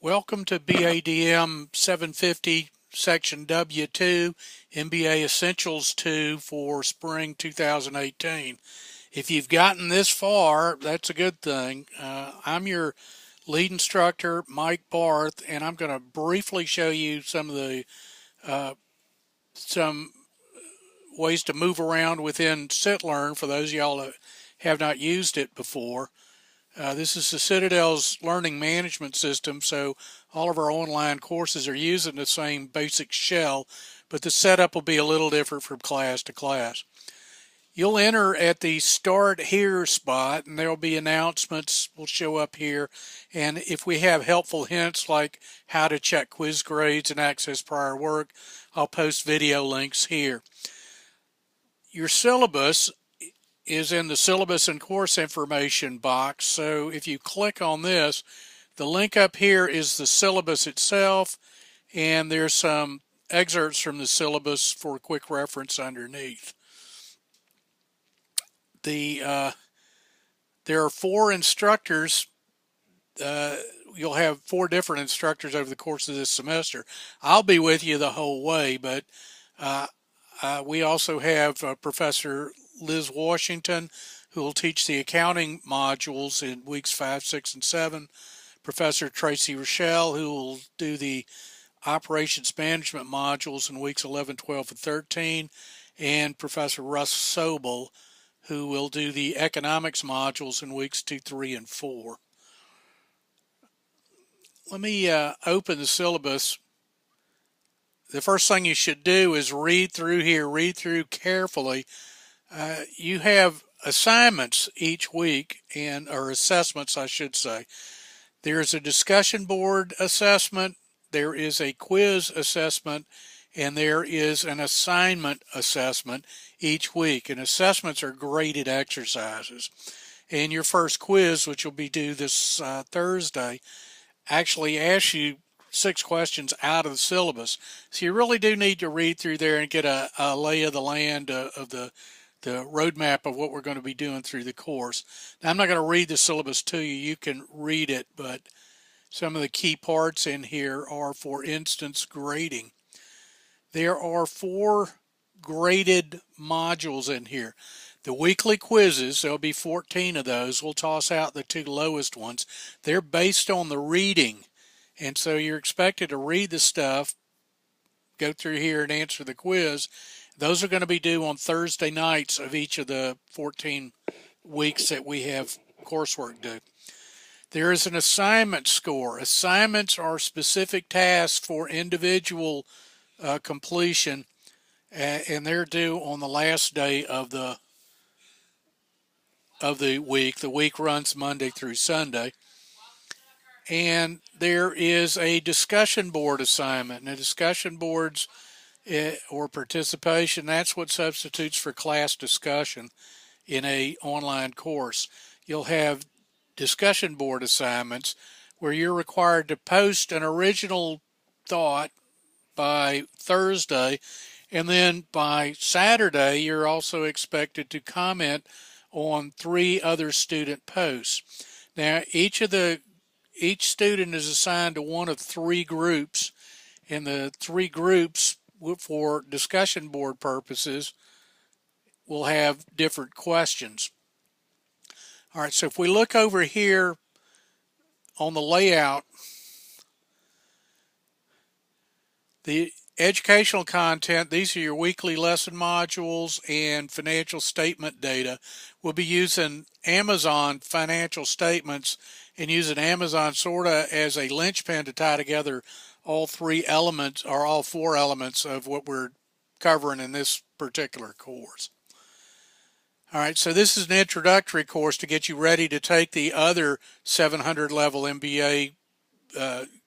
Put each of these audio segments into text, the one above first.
Welcome to BADM 750 Section W2 MBA Essentials 2 for Spring 2018. If you've gotten this far, that's a good thing. I'm your lead instructor, Mike Barth, and I'm going to briefly show you some of the some ways to move around within Citlearn for those of y'all that have not used it before. This is the Citadel's learning management system, so all of our online courses are using the same basic shell, but the setup will be a little different from class to class. You'll enter at the Start Here spot, and there will be announcements will show up here, and if we have helpful hints like how to check quiz grades and access prior work, I'll post video links here. Your syllabus is in the syllabus and course information box. So if you click on this, the link up here is the syllabus itself, and there's some excerpts from the syllabus for quick reference underneath. There are 4 instructors. You'll have 4 different instructors over the course of this semester. I'll be with you the whole way, but we also have Professor Liz Washington, who will teach the accounting modules in weeks 5, 6, and 7. Professor Tracy Rochelle, who will do the operations management modules in weeks 11, 12, and 13. And Professor Russ Sobel, who will do the economics modules in weeks 2, 3, and 4. Let me open the syllabus. The first thing you should do is read through here, read through carefully. You have assignments each week, or assessments, I should say. There's a discussion board assessment, there is a quiz assessment, and there is an assignment assessment each week. And assessments are graded exercises. And your first quiz, which will be due this Thursday, actually asks you 6 questions out of the syllabus. So you really do need to read through there and get a lay of the land of the roadmap of what we're going to be doing through the course. Now, I'm not going to read the syllabus to you. You can read it, but some of the key parts in here are, for instance, grading. There are 4 graded modules in here. The weekly quizzes, there'll be 14 of those. We'll toss out the 2 lowest ones. They're based on the reading, and so you're expected to read the stuff, go through here and answer the quiz. Those are going to be due on Thursday nights of each of the 14 weeks that we have coursework due. There is an assignment score. Assignments are specific tasks for individual completion, and they're due on the last day of the week. The week runs Monday through Sunday. And there is a discussion board assignment. And the discussion boards or participation, that's what substitutes for class discussion in an online course. You'll have discussion board assignments where you're required to post an original thought by Thursday, and then by Saturday you're also expected to comment on 3 other student posts. Now each student is assigned to one of 3 groups, and the 3 groups, for discussion board purposes, will have different questions. All right, so if we look over here on the layout, the educational content, these are your weekly lesson modules and financial statement data. We'll be using Amazon financial statements and using Amazon sort of as a linchpin to tie together all 3 elements, or all 4 elements of what we're covering in this particular course. All right, so this is an introductory course to get you ready to take the other 700 level MBA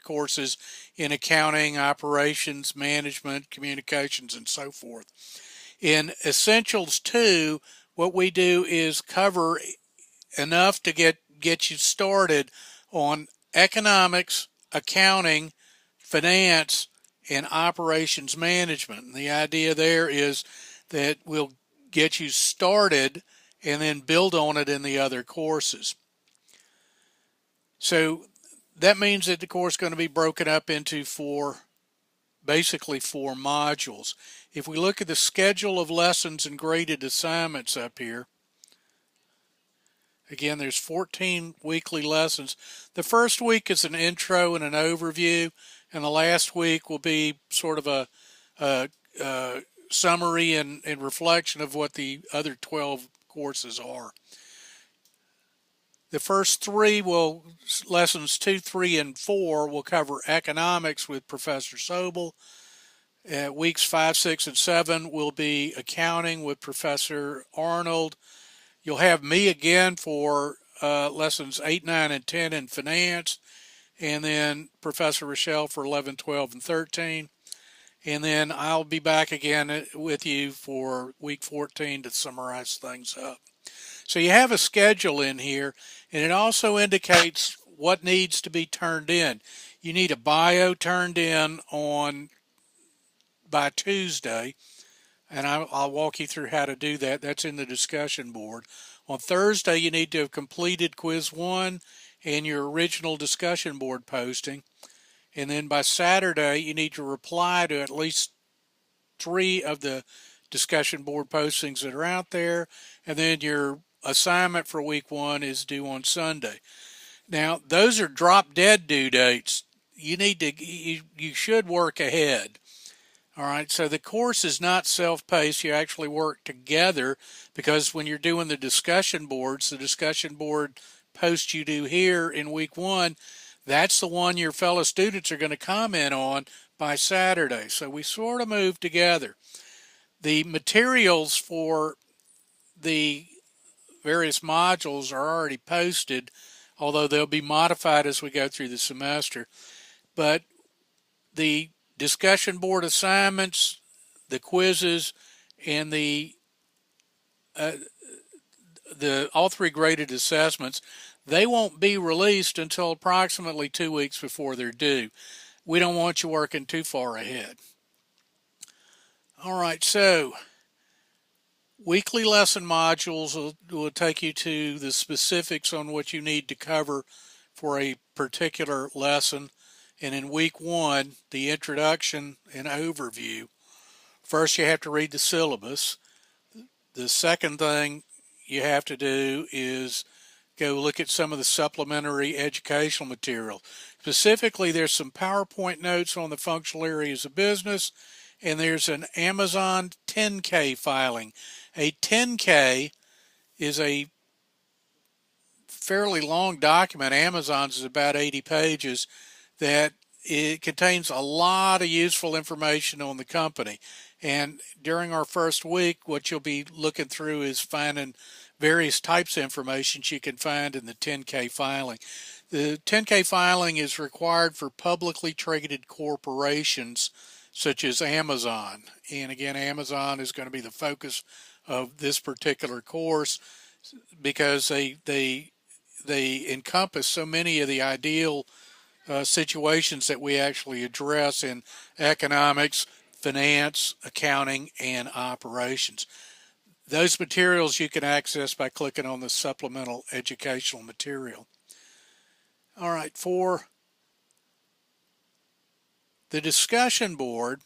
courses in accounting, operations, management, communications, and so forth. In Essentials 2, what we do is cover enough to get you started on economics, accounting, finance, and operations management. And the idea there is that we'll get you started and then build on it in the other courses. So that means that the course is going to be broken up into basically four modules. If we look at the schedule of lessons and graded assignments up here, again, there's 14 weekly lessons. The first week is an intro and an overview, and the last week will be sort of a summary and reflection of what the other 12 courses are. The first lessons 2, 3, and 4 will cover economics with Professor Sobel. Weeks 5, 6, and 7 will be accounting with Professor Arnold. You'll have me again for lessons 8, 9, and 10 in finance, and then Professor Rochelle for 11, 12, and 13. And then I'll be back again with you for week 14 to summarize things up. So you have a schedule in here, and it also indicates what needs to be turned in. You need a bio turned in by Tuesday, and I'll walk you through how to do that. That's in the discussion board. On Thursday, you need to have completed quiz 1 and your original discussion board posting. And then by Saturday, you need to reply to at least 3 of the discussion board postings that are out there. And then your assignment for week 1 is due on Sunday. Now, those are drop dead due dates. You should work ahead. All right, so the course is not self-paced. You actually work together, because when you're doing the discussion boards, the discussion board post you do here in week 1, that's the one your fellow students are going to comment on by Saturday. So we sort of move together. The materials for the various modules are already posted, although they'll be modified as we go through the semester. But the discussion board assignments, the quizzes, and the all 3 graded assessments, they won't be released until approximately 2 weeks before they're due. We don't want you working too far ahead. All right, so weekly lesson modules will take you to the specifics on what you need to cover for a particular lesson. And in week 1, the introduction and overview. First, you have to read the syllabus. The second thing you have to do is go look at some of the supplementary educational material. Specifically, there's some PowerPoint notes on the functional areas of business, and there's an Amazon 10K filing. A 10K is a fairly long document. Amazon's is about 80 pages. That it contains a lot of useful information on the company. And during our first week, what you'll be looking through is finding various types of information you can find in the 10K filing. The 10K filing is required for publicly traded corporations such as Amazon. And again, Amazon is going to be the focus of this particular course, because they encompass so many of the ideal situations that we actually address in economics, finance, accounting, and operations. Those materials you can access by clicking on the supplemental educational material. All right, for the discussion board,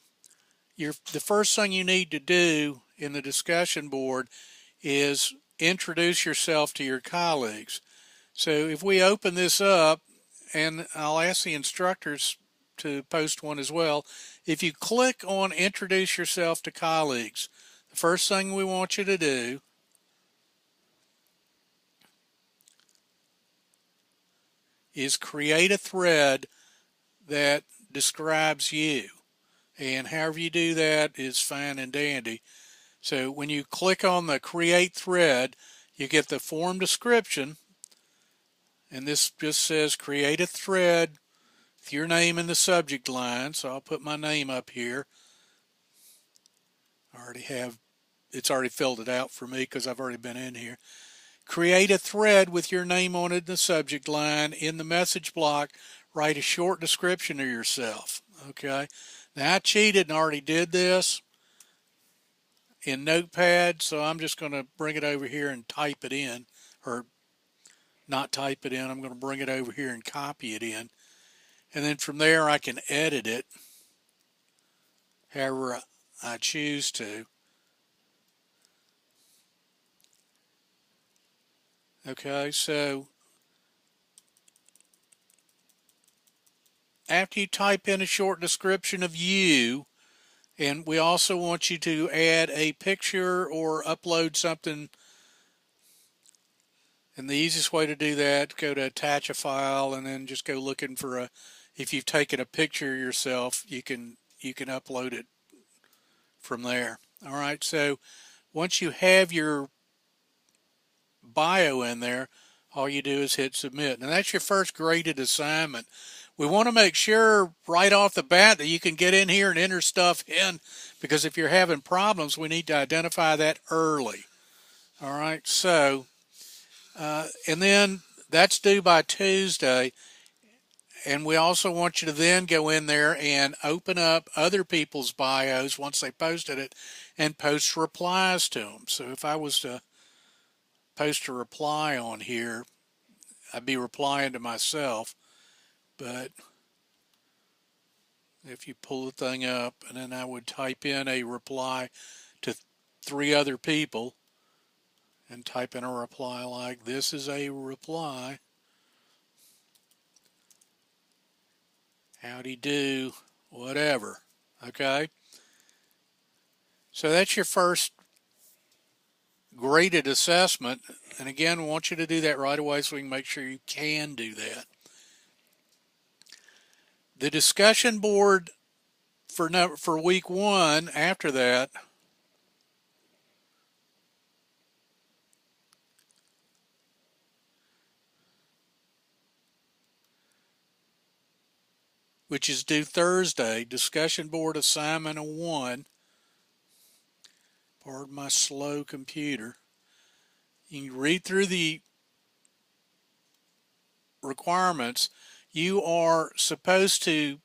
the first thing you need to do in the discussion board is introduce yourself to your colleagues. So if we open this up, and I'll ask the instructors to post one as well. If you click on Introduce Yourself to Colleagues, the first thing we want you to do is create a thread that describes you. And however you do that is fine and dandy. So when you click on the Create Thread, you get the form description. And this just says create a thread with your name in the subject line. So I'll put my name up here. It's already filled it out for me because I've already been in here. Create a thread with your name on it in the subject line. In the message block, write a short description of yourself. Okay. Now I cheated and already did this in Notepad, so I'm just going to bring it over here and type it in, or not type it in. I'm going to bring it over here and copy it in. And then from there I can edit it however I choose to. Okay, so after you type in a short description of you, and we also want you to add a picture or upload something, and the easiest way to do that, go to attach a file and then just go looking for if you've taken a picture yourself, you can upload it from there. All right, so once you have your bio in there, all you do is hit submit. And that's your first graded assignment. We want to make sure right off the bat that you can get in here and enter stuff in, because if you're having problems, we need to identify that early. All right, so, and then that's due by Tuesday. And we also want you to then go in there and open up other people's bios once they posted it and post replies to them. So if I was to post a reply on here, I'd be replying to myself. But if you pull the thing up, and then I would type in a reply to 3 other people and type in a reply like, this is a reply. Howdy do, whatever. Okay? So that's your first graded assessment. And again, we want you to do that right away so we can make sure you can do that. The discussion board for week 1 after that, which is due Thursday, discussion board assignment 1. Pardon my slow computer. You can read through the requirements. You are supposed to,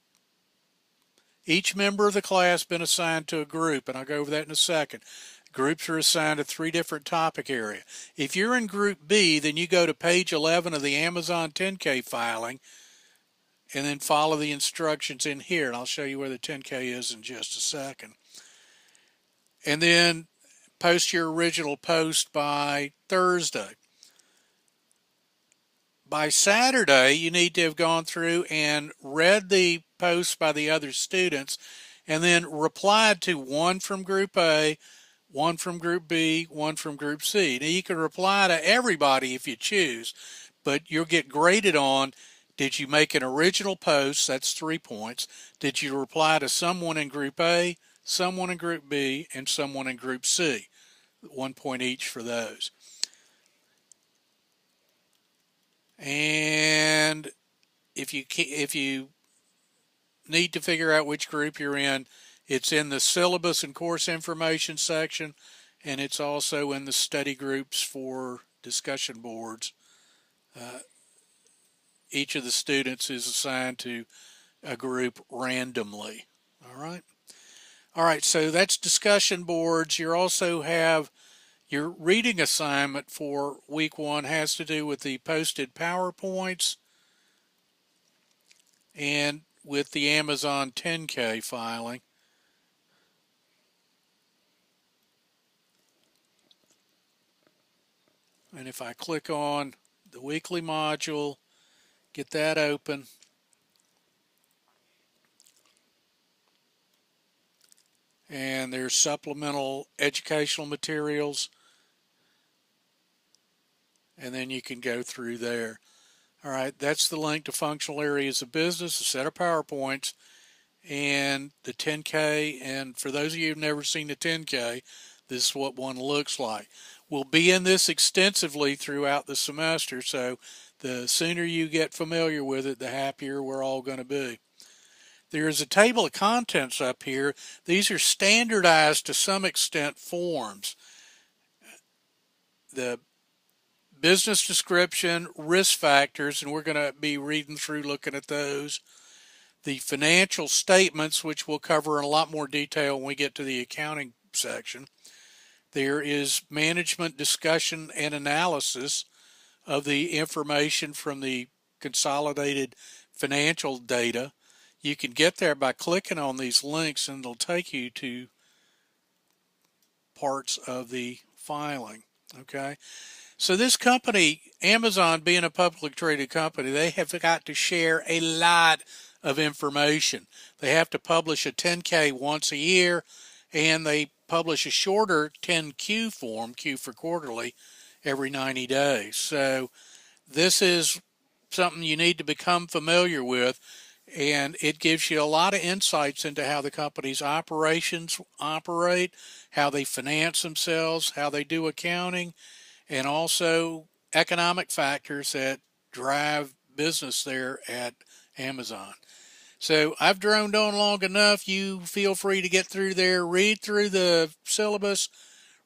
each member of the class been assigned to a group, and I'll go over that in a second. Groups are assigned to 3 different topic areas. If you're in group B, then you go to page 11 of the Amazon 10K filing and then follow the instructions in here, and I'll show you where the 10K is in just a second. And then post your original post by Thursday. By Saturday, you need to have gone through and read the posts by the other students and then replied to 1 from group A, 1 from group B, 1 from group C. Now you can reply to everybody if you choose, but you'll get graded on, did you make an original post? That's 3 points. Did you reply to someone in group A, someone in group B, and someone in group C? 1 point each for those. And if you need to figure out which group you're in, it's in the syllabus and course information section, and it's also in the study groups for discussion boards. Each of the students is assigned to a group randomly. All right, so that's discussion boards. You also have your reading assignment for week 1 has to do with the posted PowerPoints and with the Amazon 10K filing. And if I click on the weekly module, get that open, and there's supplemental educational materials, and then you can go through there. All right, that's the link to functional areas of business, a set of PowerPoints, and the 10K. And for those of you who've never seen the 10K, this is what one looks like. We'll be in this extensively throughout the semester, so the sooner you get familiar with it, the happier we're all going to be. There's a table of contents up here. These are standardized to some extent forms. The business description, risk factors, and we're going to be reading through looking at those. The financial statements, which we'll cover in a lot more detail when we get to the accounting section. There is management discussion and analysis of the information from the consolidated financial data. You can get there by clicking on these links, and it'll take you to parts of the filing. Okay. So this company, Amazon, being a publicly traded company, they have got to share a lot of information. They have to publish a 10K once a year, and they publish a shorter 10Q form, Q for quarterly, every 90 days. So this is something you need to become familiar with, and it gives you a lot of insights into how the company's operations operate, how they finance themselves, how they do accounting, and also economic factors that drive business there at Amazon. So I've droned on long enough. You feel free to get through there, read through the syllabus,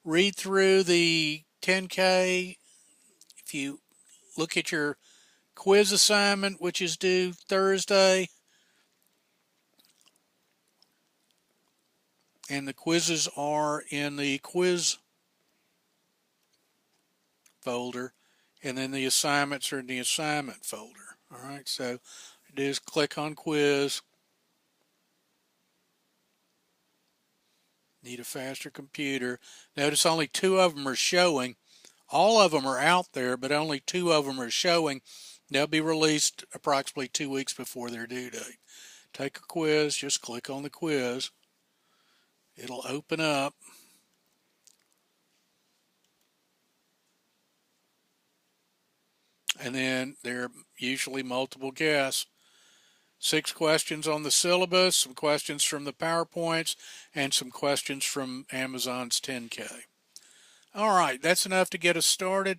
read through the 10K. If you look at your quiz assignment, which is due Thursday, and the quizzes are in the quiz folder, and then the assignments are in the assignment folder. All right, so do is click on quiz. Need a faster computer. Notice only 2 of them are showing. All of them are out there, but only 2 of them are showing. They'll be released approximately 2 weeks before their due date. Take a quiz, just click on the quiz. It'll open up. And then there are usually multiple guesses. 6 questions on the syllabus, some questions from the PowerPoints, and some questions from Amazon's 10K. All right, that's enough to get us started.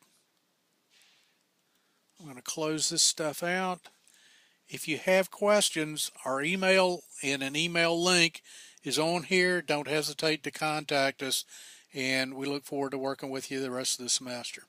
I'm going to close this stuff out. If you have questions, our email and an email link is on here. Don't hesitate to contact us, and we look forward to working with you the rest of the semester.